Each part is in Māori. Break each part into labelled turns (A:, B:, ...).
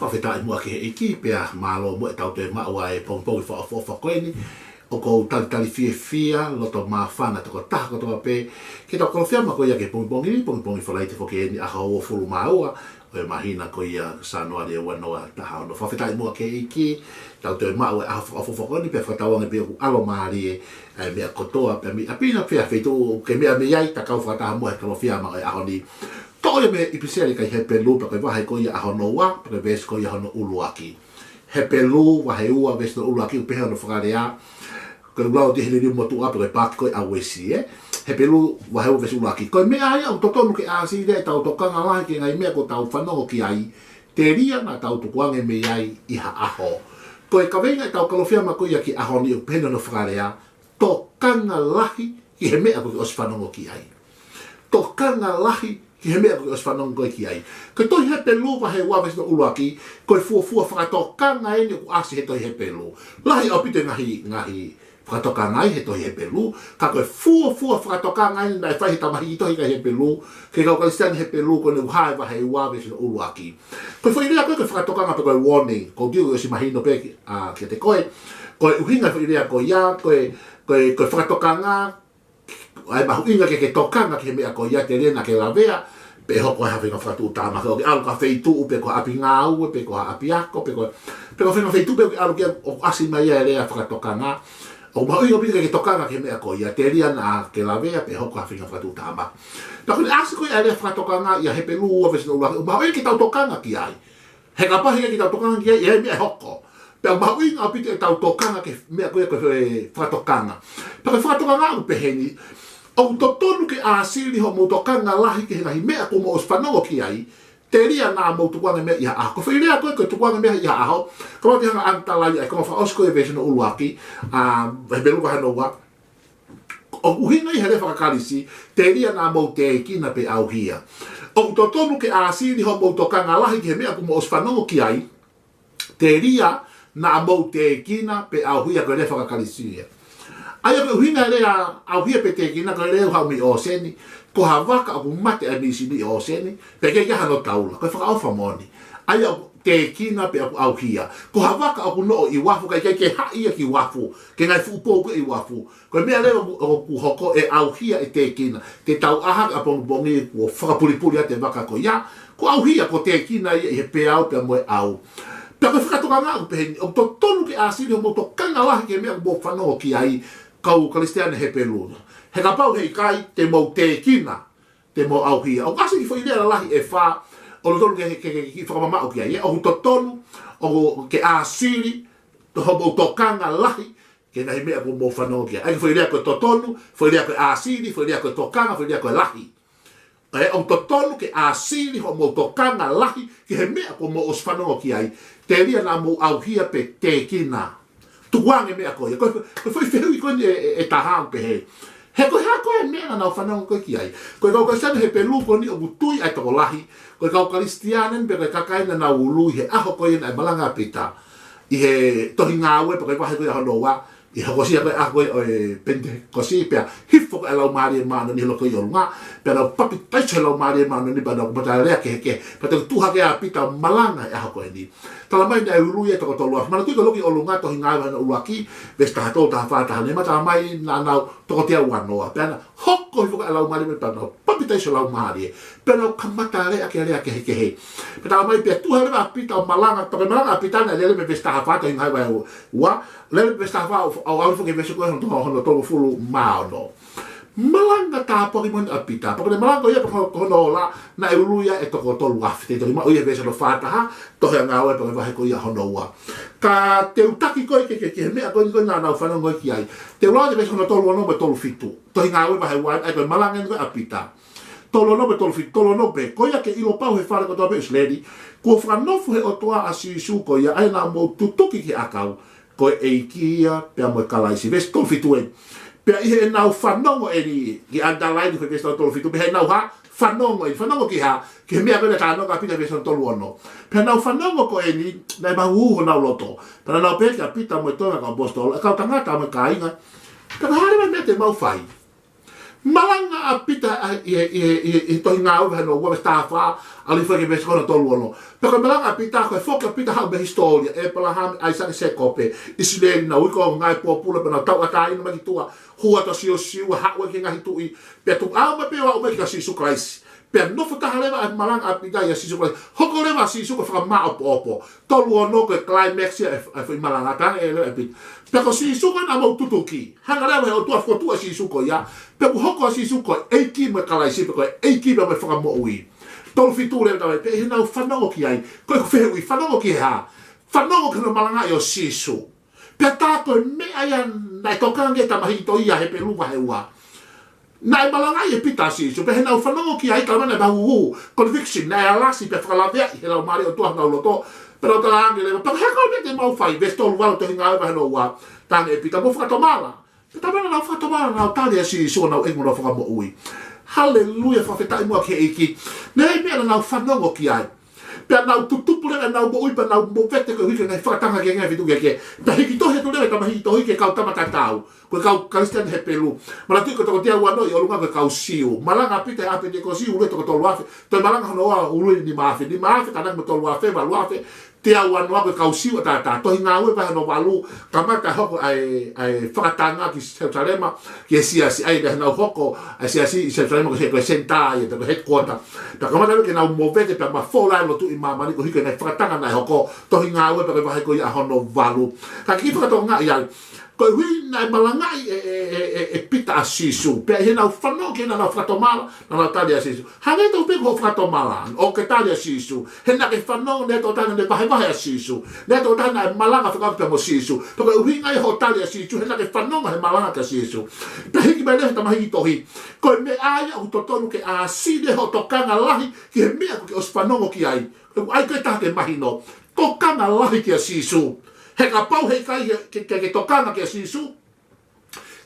A: whawhetai mua ke e ki pia malo mo e tau te maua e pongpongi wha koeni o ko tali fia loto mawhana toko taha kotoa pe ke tau kolowhia ko ia ke pongpongi whalai te whoke eni aha o fulu maua o e mahina ko ia sanoa rea wanoa taha ono whawhetai mua ke e ki tau te maua e aha wha koeni pia whatawanga pia ku alo maari e mea kotoa pia mi apina pia feitu ke mea me iai takau whataha mua e kolowhia ma e aho ni Toa me i piseri kai he pelu pa kai wahe ko ia ahono wa pa kai ves ko ia ahono uluaki. He pelu wahe ua ves no uluaki u pehe no whakarea. Kai ulau te hele mo tu apa kai paki ko awesi He pelu wahe ua ves uluaki. Kai mea ai au totonu ke asi de tau tokanga lahi ke ngai mea ko tau whanongo ki ai. Te ria na tau tukuange me ai iha aho. Kai ka venga tau kalofia ma ko ia ki ahoni u pehe no whakarea. Tokanga lahi ki he mea ko os whanongo ki ai. Tokanga lahi ki he mea koe os whanong koe ki ai. Koe toi he pelu wa he wawes no uluaki, koe fuafua whakatokanga e ni ku asi he toi he pelu. Lahi au pite ngahi whakatokanga he toi he pelu, ka koe fuafua whakatokanga e nai whai tamahi i tohi ka he pelu, ke kau kalistani he pelu koe ni uhai wa he wawes no uluaki. Koe whairea koe whakatokanga pe koe warning, koe diu si mahino pe ki te koe uhinga whairea koe ia, koe whakatokanga, ai mahu inga ke tokanga ke mea ko ia te rena ke lavea pe hoko ha whenga whatu utama ke alu ka wheitu pe ko api ngau pe ko api ako pe ko whenga wheitu pe alu ke o asi mai e rea whakatokanga o mahu inga pita ke tokanga ke mea ko ia te rena ke lavea pe hoko ha whenga whatu utama na kuni asi ko ia rea whakatokanga ia he pelu ua vesna ula o mahu inga ki tau tokanga ki ai he kapahi ki tau tokanga ki ai e mea hoko pe mahu inga pita tau tokanga ke mea ko ia ko whakatokanga pe ko whakatokanga u peheni o totonu ke asiri ho mo tokanga lahi ke ngahi mea ko mo os whanongo ki ai te ria nā mo tukuanga mea iha aho ko whairea koe ko tukuanga mea iha aho ko mati hanga antalai ai ko ma whaosko e vese no uluaki he beluka hano wa o uhinga i hele whakakarisi te ria nā mo te kina pe au hia o totonu ke asiri ho mo tokanga lahi ke mea ko mo os whanongo ki ai te ria nā mo te kina pe au hia ko le whakakarisi Ai ko hinga rea au hia pe te kina ko leo hau mi o seni ko ha waka o mate a nisi mi o seni pe ke hano taula ko whaka awha moni ai te kina pe au hia ko ha waka o no i wafu ka ke haia ki wafu ke ngai fupo ko i wafu ko mea leo o ku hoko e au hia e te kina te tau aha a pong bongi ko whakapuripuri a te waka ko ia ko au hia ko te kina i he pe au pe moe au pe ko whakatokanga au pe o to tonu ke asiri o mo to kanga lahi ke mea mo whanongo ki ai kau kalistiane he peluna. He ka pau hei kai te mau te kina, te mau au hia. O kasi ki whaidea lahi e wha, o lo tonu ke whakamamau ki ai. O to tonu, o ke asiri, to homo tokanga lahi, ke nahi mea ko mo whanau ki ai. Ai ki whaidea koe to tonu, whaidea koe asiri, whaidea koe tokanga, whaidea koe lahi. O to tonu ke asiri, homo tokanga lahi, ke he mea ko mo os whanau ki ai. Te ria na mo au hia pe te kina. Tukuange mea koe, koe whai whehui koe e tahang pe he. He koe hea koe mea na whanau koe ki ai. Koe kau kaisana he pelu koe ni o mutui ai toko lahi. Koe kau kalistianen pe koe kakaina na ului he aho koe na e malanga pita. I he tohi ngāwe pe koe wahe koe ahono wa. I hakosia koe a koe o e pente kosi pea. Hifo koe alau maari e maano ni hilo koe i olunga. Pea nau papi taiso he lau maari e maano ni pa nau kumata rea ke heke. Pea tau tuha ke a pita malanga e aho koe ni. Tala mai na ului e toko tolu afu. Mana tui ka loki olunga tohi ngāwe hana uluaki. Ves taha tō taha whātaha nema. Tala mai na nau toko tea uanoa. Pea na hoko hifo koe alau maari me pa nau papi taiso lau maari e. Pea nau kamata rea ke heke he. Pea tala mai pea tuha rewa pita o malanga. Toke malanga pita na lele me ves taha whātaha ngāwe ua. Lele ves taha whātaha au alfu ke vese koe hono tolu fulu maono. Malanga tāpori moni apita. Pakone malanga ia hono la na e uluia e toko tolu afi. Te tohi maui e vese no whātaha, tohi a ngāwe pakone wahe koe ia hono ua. Ka te utaki koe ke mea koe koe nā nau whanau ngoi ki ai. Te ula te vese hono tolu ano me tolu fitu. Tohi ngāwe wahe wai, ai koe malanga ngoi apita. Tolo no me tolu fitu, tolo no pe. Koe ia ke ilo pau he whare kotoa pe usledi. Kua whanofu he otoa a sisu koe ia, ai nā mō tutuki ki akau. Koe eikia, pea moe kalaisi, vese tolu fitu e. Pea ihe e nau whanongo e ni, ki andalaini koe vese tolu fitu, pea he nau ha, whanongo e, whanongo ki ha, ki mea koe tā noka pita vese tolu ono. Pea nau whanongo ko e ni, nei mahu uho nau loto. Pea nau peke a pita moe tonga ka bostola, kau tangata moe ka inga, ka hare mai mea te mau whai. Malanga a pita i to ngau hano wa stafa ali foi que ves kono toluono. Pero malanga a pita ko foka pita ha be historia e pala ha ai sa se kope. Isile na uko ngai popula pena tau ata ina magitua. Hua to sio ha wa kinga hitui. Pe tu a ma pe wa o me ka sisu Christ. Per no fota haleva a malanga a pita ya sisu Christ. Hoko leva sisu ko fra ma opo. Toluono ko climax e foi malanga ta e pita. Pero sisu ko na mo tutuki. Hanga leva o tua foto sisu ko ya. Pero hoko sisu ko eiki me kala si ko eiki me fra mo ui. Tolu fiture da pe e na whanongo ki ai. Ko whehui whanongo ki ha. Whanongo ki no malanga i o sisu. Pe tātou me ai nai tokange tamahi to ia he pe luwa he ua. Nai malanga i e pita sisu. Pe he na whanongo ki ai kalamane bahu conviction nai alasi pe whakalawea i he lau mari o tuah na uloto. Pero ta angele pa heko me te mau fai vesto luwa to hinga ai no ua. Tange e pita mo whakatomala. Pe tamana na whakatomala na tali a sisu na engu na whakamo ui. Hallelujah, fa fetai mo ke iki. Nei me na whanongo ki ai. Pe na tutupu le na mo ui pa na mo vete ko hike na whakatanga ke ngai vitu ke. Ta hiki to he to le ta mahi to hike kau tamata tau. Ko kau Christian he pelu. Mala tu ko to tia wa no yo lunga ko kau siu. Malanga pite ape de ko siu le to to luafe. To malanga no wa ulu ni mafe. Ni mafe kana mo to luafe ba luafe. Tia wa no ko kau siu ta to hinga we ba no walu. Kamata hoko ai whakatanga ki Jerusalema ki sia si ai na hoko ai sia si Jerusalema ko se ko senta ai to headquarter. Ta kamata ke na mo vete pa ma fola lo tu i mama ni ko hike na whakatanga na hoko to hinga we pa ba ko ia hono walu. Ka ki whakatonga ia ko hui na malanga e pita asisu pe he na whanau ke na whatomala na tali asisu hange to pe ko whatomala o ke tali asisu he na ke whanau ne to tana ne pahe asisu ne to tana malanga whakau mo sisu to ko hui ngai ho tali asisu he na ke whanau he malanga ka sisu pe he ki mele ta mahi tohi ko me aya o to tonu ke aside ho tokanga lahi ki he mea ko ke os whanau ki ai ke ta ke mahi no tokanga lahi ki asisu he ka pau he kai ke tokanga ke sisu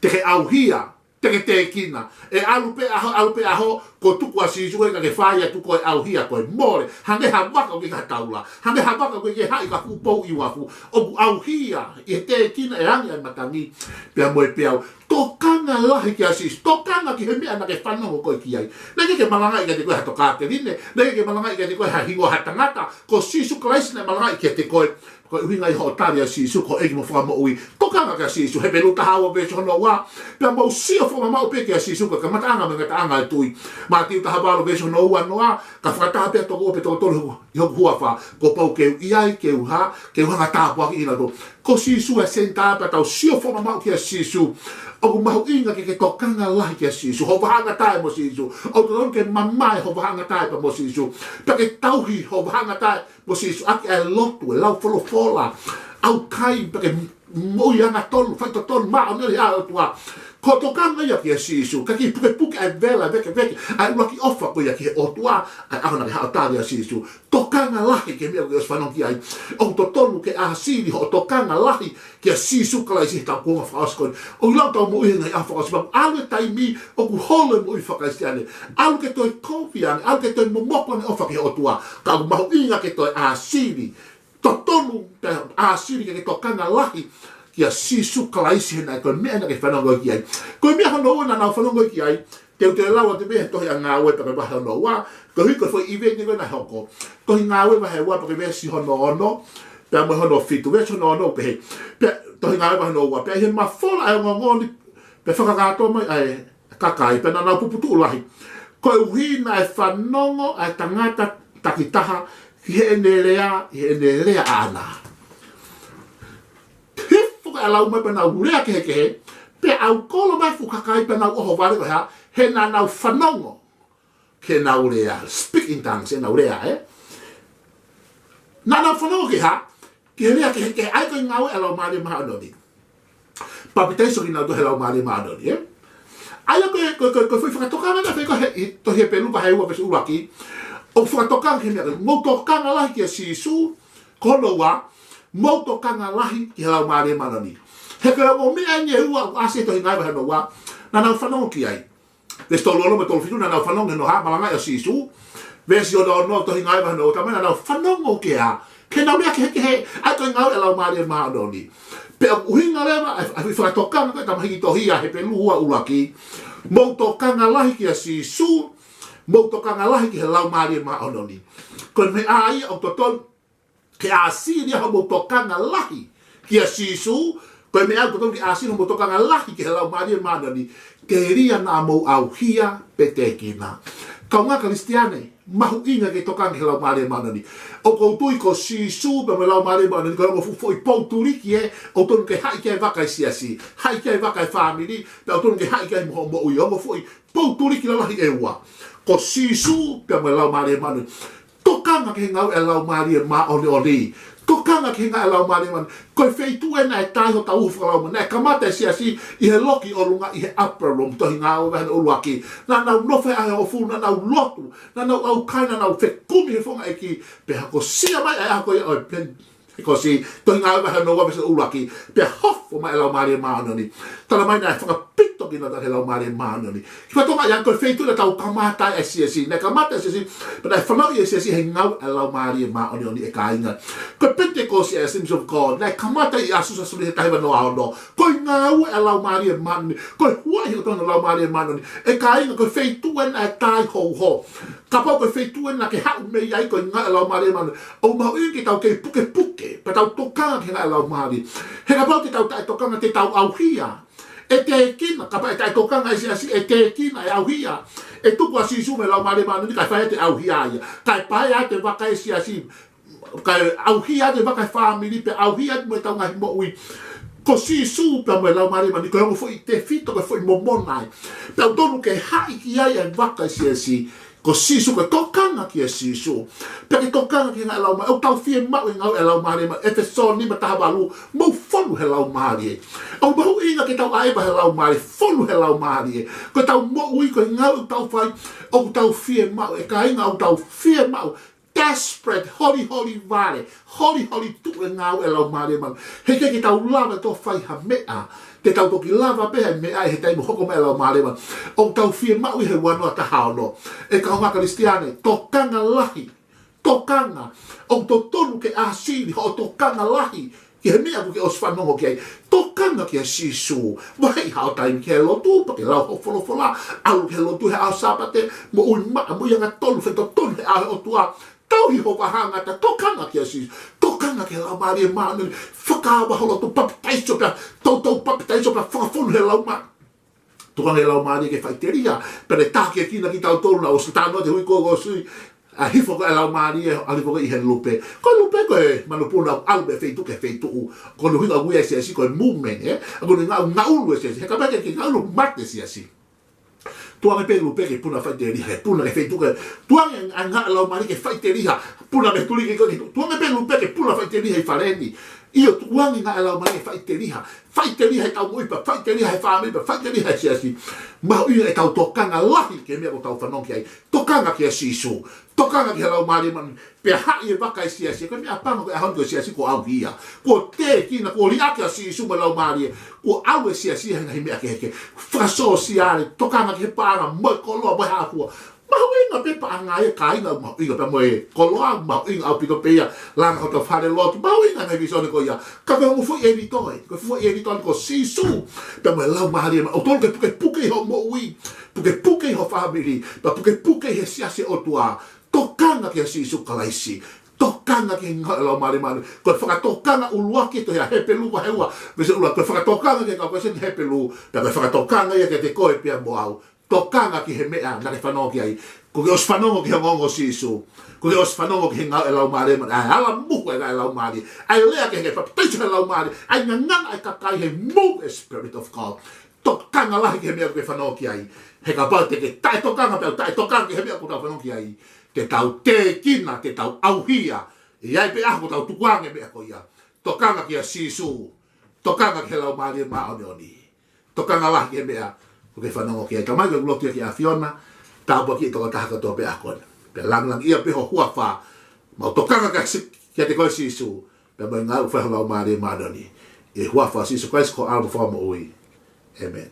A: te ke auhia te ke te kina e alupe aho ko tuku a sisu ke whaia tuku e auhia ko e more hange ha waka ke ka taula hange ha waka ke hai ka kupou i wafu o auhia e te kina e angi ai matangi pia moe pia tokanga lahi ki a sisu tokanga ki he mea na ke whanongo ko ki ai neke ke malanga i ka te koe ha tokate rine neke ke malanga i ka te koe ha hingo ha tangata ko sisu Christ na malanga i ka te koe ko winga i hotari a sisu ko egi mo whama ui tokanga ka sisu he pelu tahawa veso hono wa pia mau sio whama mau peke a sisu ka matanga me ngata anga tui ma tiu tahabalo veso hono ua noa ka whakataha pia toko ope toko tolu i hoku huafa ko pau keu iai keu hanga tāpua ki ina to ko sisu e senta pa tau sio whama mau ki a sisu o mahu inga ke tokanga lahi ki a sisu ho wahanga tae mo sisu o tonon ke mamai ho wahanga tae pa mo sisu pa ke tauhi ho wahanga tae mo sisu aki e lotu e lau fola au kai pa ke moi anga tonu whaito tonu maa o nere hao tua ko tokanga ia ki a sisu ka ki puke ai vela veke ai waki ofa ko ia ki o tua ai ahona ke hao tari a sisu tokanga lahi ke mea ki os whanong ki ai o to tonu ke a siri ho tokanga lahi ki a sisu kalai si tau konga whaaskon o lau tau mo ihinga i a whaaskon alu tai mi o ku holo mo i whakaistiane alu ke toi kofiane alu ke toi momopane ofa ki o tua ka au mahu inga ke toi a siri to tonu a siri ke tokanga lahi kia sisu kalaisi hena ko mea na ke whanongo ki ai. Ko mea hono ua na nau whanongo ki ai, te lawa te mea tohi a ngā ue pa ke wahe hono ua, ko hui ko fwoi iwe ni wena hoko. Tohi ngā ue wahe ua pa ke vesi hono ono, pea mo hono fitu, vesi hono ono pehe, pea tohi ngā ue wahe hono ua, pea he mawhola ai ngongoni, pe whakakato mai ai kakai, pea na nau puputu ulahi. Ko hui na e whanongo ai tangata takitaha, ki he ene rea ana. E lau mai pa nau rea kehe, pe au kolo mai fukakai pa nau oho wale ko hea, he na nau whanongo ke nau rea, speak in tongues e nau rea, Na nau whanongo ke ha, ke rea kehe, ai ko ngau e lau maari maha anoni. Papitai so ki nau to he lau maari maha anoni, Ai ko fui whakatokanga na wheko he, to he pelu pa hei ua pesu uraki, o whakatokanga ke mea, mo tokanga lahi ki a sisu, kono wa, mo tokanga lahi ki lau maare manani. He kaya mo mea nye ua ase to hingai wahe no wa, na nau whanongo ki ai. Ves tolu olo me tolu whitu na nau whanongo no ha, malanga o sisu, ves o no to hingai wahe no, tamai na nau whanongo ki a, ke nau mea ke he, ai to hingau e lau maare manani. Pe uhinga lewa, a whakatokanga koe tamahi to hia he pelu hua uraki, Mo to kanga lahi ki a sisu, mo to kanga lahi ki he lau maari ma ononi. Ko me ai o to ton ke a si ni mo to kanga lahi ki a sisu, ko me ai to ton ki a si mo to kanga lahi ki he lau maari ma ononi. Ke ria na mo au hia petekina. Kaunga Kristiane, mahu inga ke tokang he lau maare manani. O koutui ko sisu pe me lau maare manani, ko fu i pouturiki o tonu ke hai kia wakai siasi, hai kia wakai family, pe o tonu ke hai kia mo ui, o fu i pouturiki la lahi e ua. Ko sisu pe me lau maare manani. Tokanga ke ngau e lau maare ma oni oni. Tokanga ke ngau e lau maare manani. Koe feitu e na e tai ho ta ufa lau manani. E kamata siasi i he loki o runga i he upper room, tohi ngau e uluaki. Na nau nofe a he ofu, na nau lotu, na nau au kai, na nau whekumi he whonga eki. Pe hako sia mai e hako i oi pen. Ko si, tohi ngau e he noa vese uluaki. Pe hofo mai e lau maare maanoni. Tala mai na e whanga pito ki na he lau maare maanoni. Ki patonga iang koe feitu na tau kamata e siasi. Ne kamata e siasi, pero e whanau i e siasi he ngau e lau maare maanoni e ka inga. Koe Pentecost e Assemblies of God, ne kamata i asusa suri he taiwa noa ono. Koe ngau e lau maare maanoni. Koe huahi o tona lau maare maanoni. E ka inga koe feitu na e tai ho ho. Ka pau koe feitu na ke hau mei ai koe ngau e lau maare maanoni. O mau ingi tau ke puke puke, pa tau tokanga ke ngau e lau maare. He ka pau te tau tae tokanga te tau auhia. E te kina, ka pai tae tokanga e siasi, e te kina e auhia. E tuku a sisu me lau maare maanoni, kai whae te auhia ia. Kai pai a te waka e siasi, kai auhia te waka e family, pe auhia te mo tau ngahi mo ui. Ko sisu pe mo lau maare maanoni, ko hongo fo i te fito, ko fo i momonai. Pe au tonu ke hai ki ai e waka e siasi, ko sisu ko tokanga ki e sisu. Pe ke tokanga ki ngā lau maare, au tau fie mau e ngau e lau maare maare, e te so ni ma taha walu, mau fonu he lau maare. Au mahu inga ke tau aiba he lau maare, fonu he lau maare. Ko tau mo ui ko ngau tau whai, au tau fie mau, e ka inga au tau fie mau, desperate, hori vale, hori tu e ngau e lau maare maare. He ke tau lava to whai ha mea, te tau toki lava pehe me ai he taimu hoko me lau maare maare. O tau fie mau i he wanoa ta haono. E ka honga Kristiane, tokanga lahi, tokanga. O to tonu ke asini, ho tokanga lahi, ki he mea kuke os whanongo ki ai. Tokanga ki a sisu, wai hao taimi ki he lotu, pa ke lau ho wholofola, alu ke lotu he ao sapate, mo ui maa, mo ianga tonu, wheto tonu he ao o tua, tau hi ho wahanga ta tokanga ki a sisu. Tokanga ke lau maare maanoni, whakawa holo tu papitaiso pia, tau papitaiso pia, whakafonu he lau maa. Tokanga he lau maare ke whaiteria, pere tāke kina ki tau tonu na o satanoa te hui kogo sui, a hifo ko e lau maari e alipo ko i he lupe. Ko lupe ko e manupuna albe feitu ke feitu u. Ko nu hinga ui e siasi ko e movement e. A ko nu ngā ulu e siasi. He ka peke ki ngā ulu mate siasi. Tuanga pe lupe ke puna whaite riha. He puna ke feitu ke. Tuanga ngā lau maari ke whaite riha. Puna me tuli ke koni. Tuanga pe lupe ke puna whaite riha i whareni. Io tuanga ngā lau maari ke whaite riha. Whaite riha e tau muipa. Whaite riha e whaamipa. Whaite riha e siasi. Mahu ia e tau tokanga lahi ke mea ko tau whanong ki ai. Tokanga ki a sisu. Tokanga ki lau maare man pe hai e waka e siasi ko mea panga ko e hongo siasi ko au hia ko te kina ko li ake a sisu ma lau maare ko au e siasi hanga hi mea ke heke whakaso siare tokanga ki he panga mo ko loa mo hafua mahu inga pe panga e ka inga mahu inga pe mo e ko loa mahu inga au pito peia langa ko ta whare lotu mahu inga ngai visone ko ia ka pe mo fu e vitoi ko fu e vitoi ko sisu pe mo lau maare o tolu ke puke ho mo ui puke ho family pa puke he siasi o tua tokanga ki a sisu kalaisi. Tokanga ki ngā lau maare maare. Koe whakatokanga uluaki to hea hepelu wa heua. Vese ula, koe whakatokanga ki a koe sen hepelu. Pea koe whakatokanga ia ke te koe pia mo au. Tokanga ki he mea nare whanongo ki ai. Ko ke os whanongo ki he ngongo sisu. Ko ke os whanongo ki he ngā lau maare maare. Ai ala muhu e ngā lau maare. Ai lea ke he whapataisu he lau maare. Ai ngangana ai kakai he move a spirit of God. Tokanga lahi ki he mea koe whanongo ki ai. He ka pau te ke tae tokanga pia. Tae tokanga ki he mea koe whanongo ki ai. Te tau te kina, te tau auhia. E ai pe ako tau tukuange mea ko ia. Tokanga ki a sisu. Tokanga ki he lau maare maone oni. Tokanga lahi ki he mea. Ko ke whanongo ki ai. Kamai koe ulokia ki a Fiona. Tau pa ki toka taha katoa pe ako. Pe lang ia pe ho hua wha. Mau tokanga ki a te koe sisu. Pe mai ngā uwhaha lau maare maone oni. E hua wha sisu Christ ko alma wha mo ui. Amen.